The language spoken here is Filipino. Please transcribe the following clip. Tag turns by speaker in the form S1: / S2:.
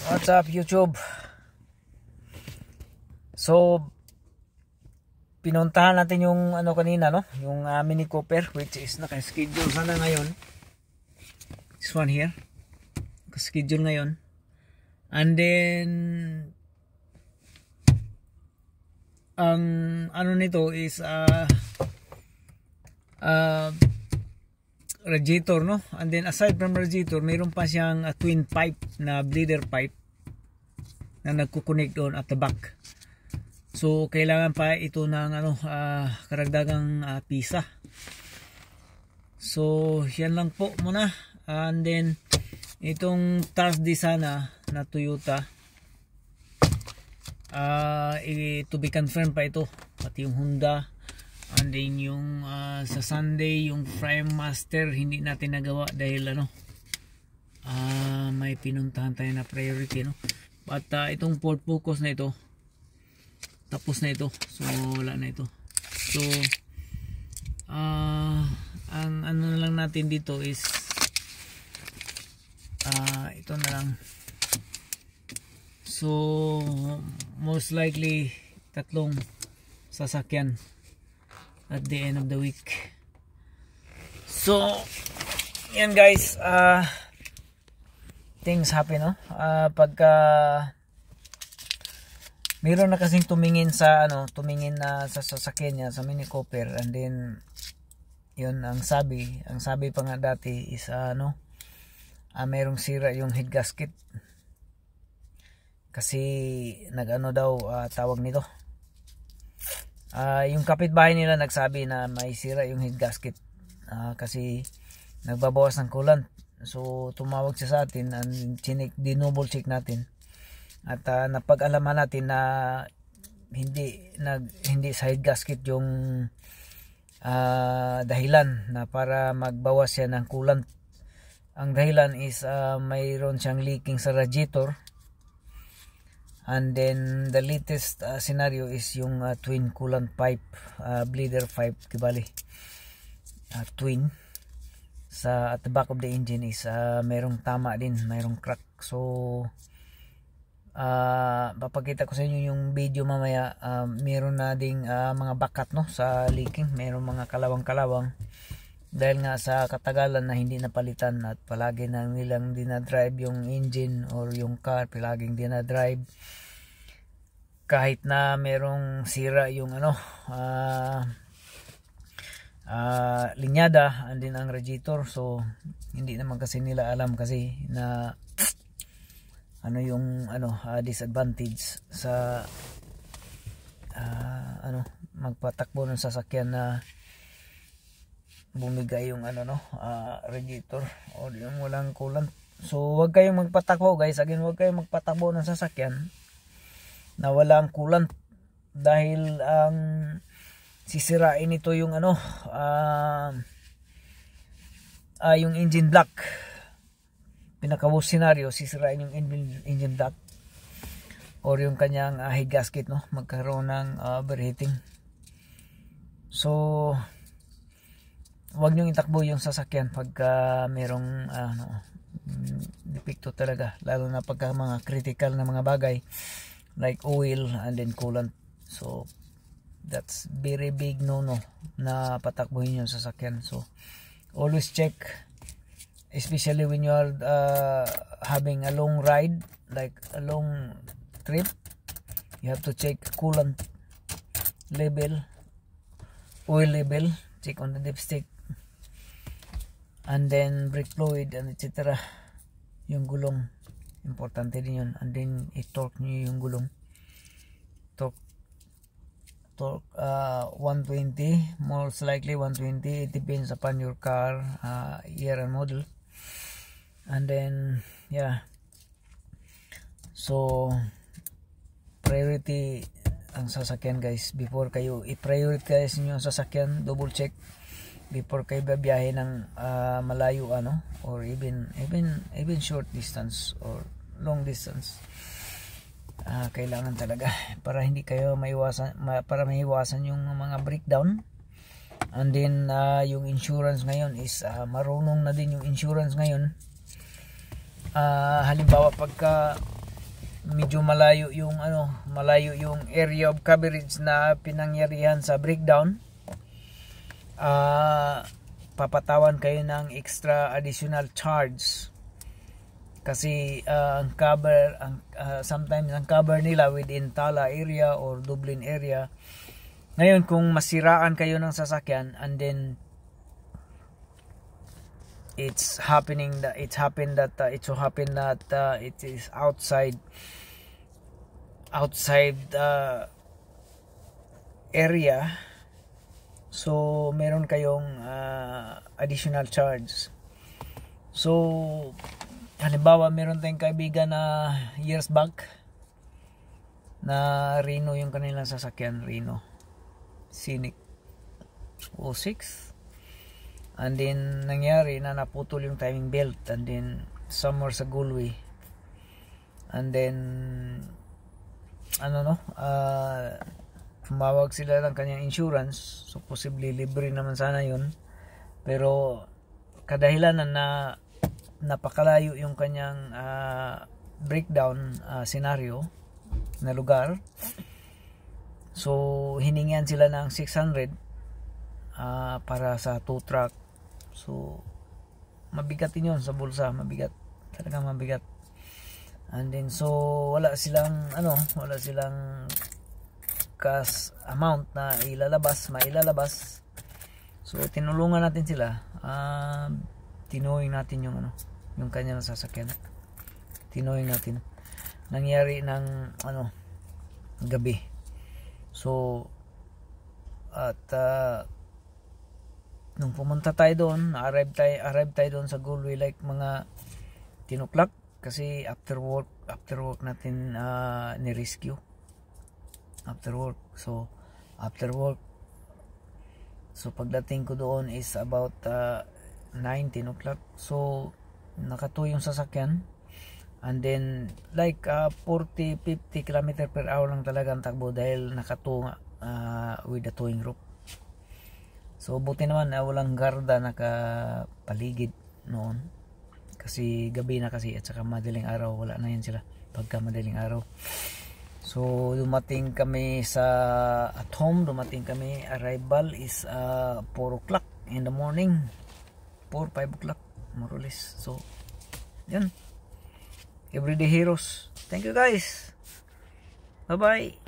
S1: What's up YouTube? So pinuntahan natin yung ano kanina, no? Yung Mini Cooper, which is naka-schedule sana ngayon. This one here. Naka-schedule ngayon. And then ang ano nito is radiator, no? And then aside from radiator, mayroon pa siyang twin pipe na bleeder pipe na nagko-connect doon at the back. So kailangan pa ito ng karagdagang pisa. So yan lang po muna. And then itong Thursday sana na Toyota, to be confirmed pa ito, pati yung Honda. And then yung sa Sunday yung Prime Master hindi natin nagawa dahil may pinuntahan tayo na priority, no? But itong Ford Focus na ito tapos na ito, so wala na ito. So ang ano na lang natin dito is ito na lang. So most likely tatlong sasakyan at the end of the week. So yan guys, things happen, no? Pagka mayroon na kasing tumingin sa sa sasakyan niya sa Mini Cooper, and then yun ang sabi pa nga dati is mayroong sira yung head gasket kasi daw tawag nito, yung kapitbahay nila nagsabi na may sira yung head gasket kasi nagbabawas ng coolant. So tumawag siya sa atin and dinouble check natin at napag-alaman natin na hindi sa head gasket yung dahilan na para magbawas siya ng coolant. Ang dahilan is mayroon siyang leaking sa radiator. And then the latest scenario is yung twin coolant pipe, bleeder pipe kibali, twin sa at the back of the engine is mayroong tama din, mayroong crack. So papakita ko sa inyo yung video mamaya. Meron na ding mga bakat, no, sa leaking, mayroong mga kalawang dahil nga sa katagalan na hindi napalitan at palagi na nilang dinadrive yung engine or yung car, palaging dinadrive kahit na merong sira yung linyada and din ang radiator. So hindi naman kasi nila alam kasi na yung disadvantage sa magpatakbo ng sasakyan na bumigay yung radiator o yung walang coolant. So wag kayong magpatakbo guys, again, wag kayong magpatakbo ng sasakyan na walang coolant dahil ang sisirain ito yung yung engine block. Pinaka-worst scenario, sisirain yung engine block or yung kanyang head gasket, no, magkaroon ng overheating. So wag nyo itakbo yung sasakyan pagka merong depekto talaga, lalo na pagka mga critical na mga bagay like oil and then coolant. So that's very big no na patakbuhin yung sasakyan. So always check, especially when you are having a long ride, like a long trip, you have to check coolant level, oil level, check on the dipstick, and then brake fluid and etc. Yung gulong, importante din yun. And then i-torque nyo yung gulong, torque 120, most likely 120, it depends upon your car year and model. And then so priority ang sasakyan guys. Before kayo i-prioritize niyo ang sasakyan, double check before kayo babiyahe ng malayo or even short distance or long distance. Kailangan talaga para hindi kayo maiwasan yung mga breakdown. And then yung insurance ngayon is marunong na din yung insurance ngayon. Halimbawa pagka medyo malayo yung malayo yung area of coverage na pinangyarihan sa breakdown, papatawan kayo ng extra additional charge kasi ang cover sometimes ang cover nila within Tala area or Dublin area. Ngayon kung masiraan kayo ng sasakyan and then it so happen that it is outside area, so meron kayong additional charge. So halimbawa meron tayong kaibigan na years back na Reno yung kanilang sasakyan, Reno Scenic 06, and then nangyari na naputol yung timing belt and then somewhere sa Gulway, and then tumawag sila ng kanyang insurance, so posible libre naman sana yun, pero kadahilan na napakalayo yung kanyang breakdown scenario na lugar, so hiningian sila ng 600 para sa tow truck. So mabigat yun sa bulsa, mabigat, talagang mabigat. And then so wala silang cash amount na mailalabas. So tinulungan natin sila, tinowing natin yung kanyang sasakyan, tinowing natin. Nangyari ng gabi. So at nung pumunta tayo doon, arrive tayo doon sa Gulway like mga 10 o'clock kasi after work natin ni-rescue after work. So pagdating ko doon is about 9-10 o'clock. So nakatuyo yung sasakyan, and then like 40-50 km per hour lang talaga ang takbo dahil nakatunga with the towing rope. So buti naman walang garda nakapaligid noon kasi gabi na kasi, at saka madaling araw, wala na yan sila pagka madaling araw. So dumating kami at home, arrival is 4 o'clock in the morning, 4-5 o'clock more or less. So yan, everyday heroes. Thank you guys, bye bye.